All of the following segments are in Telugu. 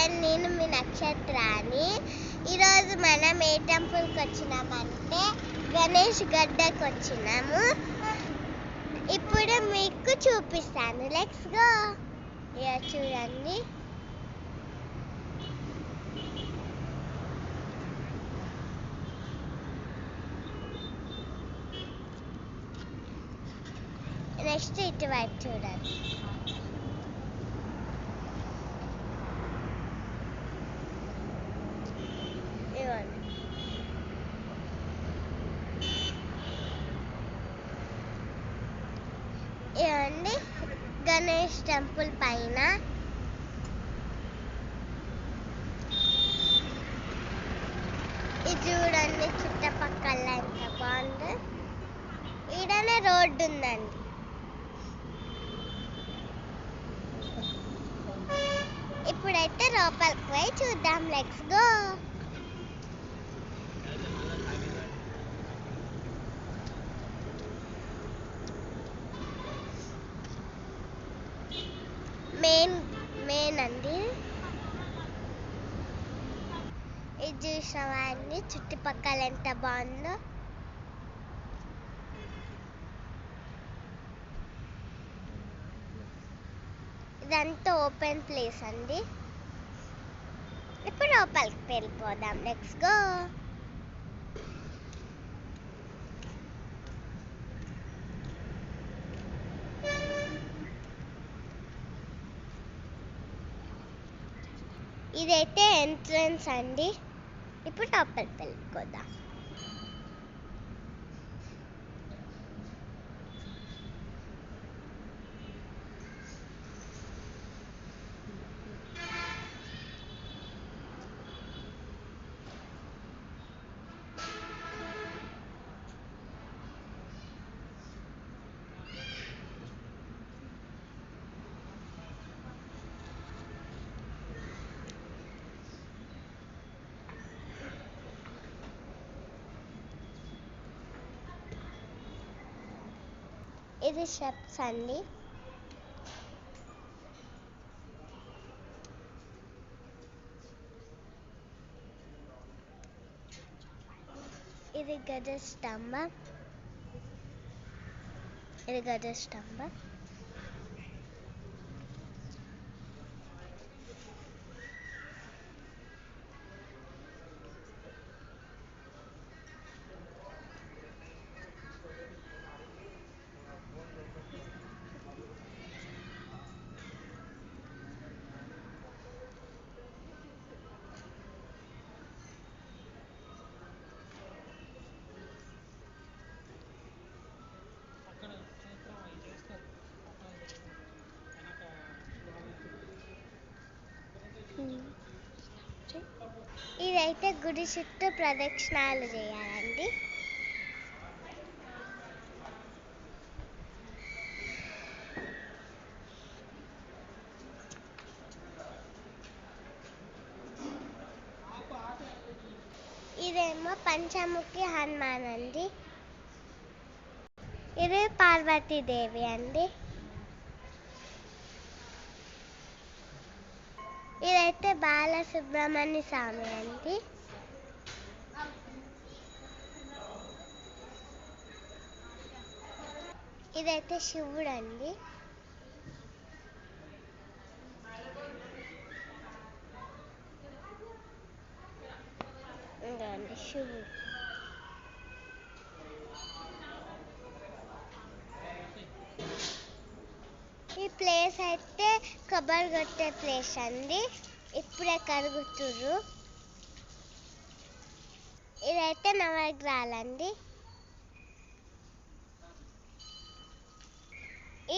ఫ్రెండ్, నేను మీ నక్షత్రాన్ని. ఈరోజు మనం ఏ టెంపుల్కి వచ్చినామంటే గణేష్ గడ్డకు వచ్చినాము. ఇప్పుడు మీకు చూపిస్తాను. Let's go. ఇక చూడండి, నెక్స్ట్ ఇటువైపు చూడండి. ఇవ్వండి గణేష్ టెంపుల్ పైన ఇది చూడండి, చుట్టుపక్కల ఎంత బాగుంది. ఈడనే రోడ్డు ఉందండి. ఇప్పుడైతే లోపలికి పోయి చూద్దాం. Let's go. మెయిన్ అండి. ఇది చూసామండి, చుట్టుపక్కల ఎంత బాగుందో. ఇదంతా ఓపెన్ ప్లేస్ అండి. ఇప్పుడు లోపలికి వెళ్ళిపోదాం. Let's go. ఇదైతే ఎంట్రన్స్ అండి. ఇప్పుడు లోపలికి వెళ్ళిపోదాం. ఇది స్టెప్స్ అండి. ఇది గజస్తంభం. ఇదైతే గుడి చుట్టూ ప్రదక్షిణాలు చేయాలండి. ఇదేమో పంచముఖి హనుమాన్ అండి. ఇది పార్వతీదేవి అండి. ఇదైతే బాలసుబ్రహ్మణ్య స్వామి అండి. ఇదైతే శివుడు అండి. శివుడు. ఈ ప్లేస్ అయితే కొబ్బరి కొట్టే ప్లేస్ అండి. ఇప్పుడే కరుగుతుర్రు. ఇదైతే నవగ్రహాలండి.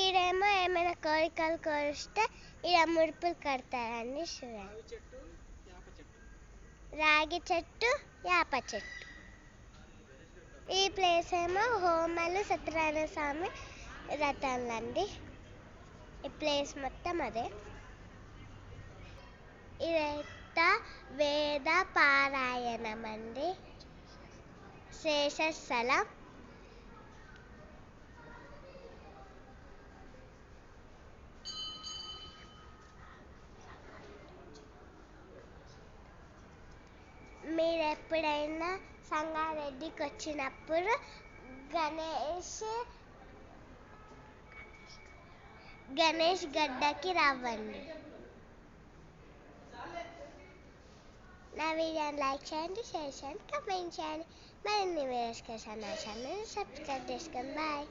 ఈడేమో ఏమైనా కోరికలు కోరిస్తే ఈడ ముడుపులు కడతారండి. చూడండి, రాగి చెట్టు, యాప చెట్టు. ఈ ప్లేస్ ఏమో హోమలు సత్యనారాయణ స్వామి రథాలండి. ఈ ప్లేస్ మొత్తం అదే. ఇదైతే వేద పారాయణం అండి. శేషస్థలం. మీరు ఎప్పుడైనా సంగారెడ్డికి వచ్చినప్పుడు గణేష్ గడ్డకి రావండి. నా వీడియోని లైక్ చేయండి, షేర్ చేయండి, కమెంట్ చేయండి. మరిన్ని వీడియోస్ కోసం నా ఛానల్ని సబ్స్క్రైబ్ చేసుకోండి. బాయ్.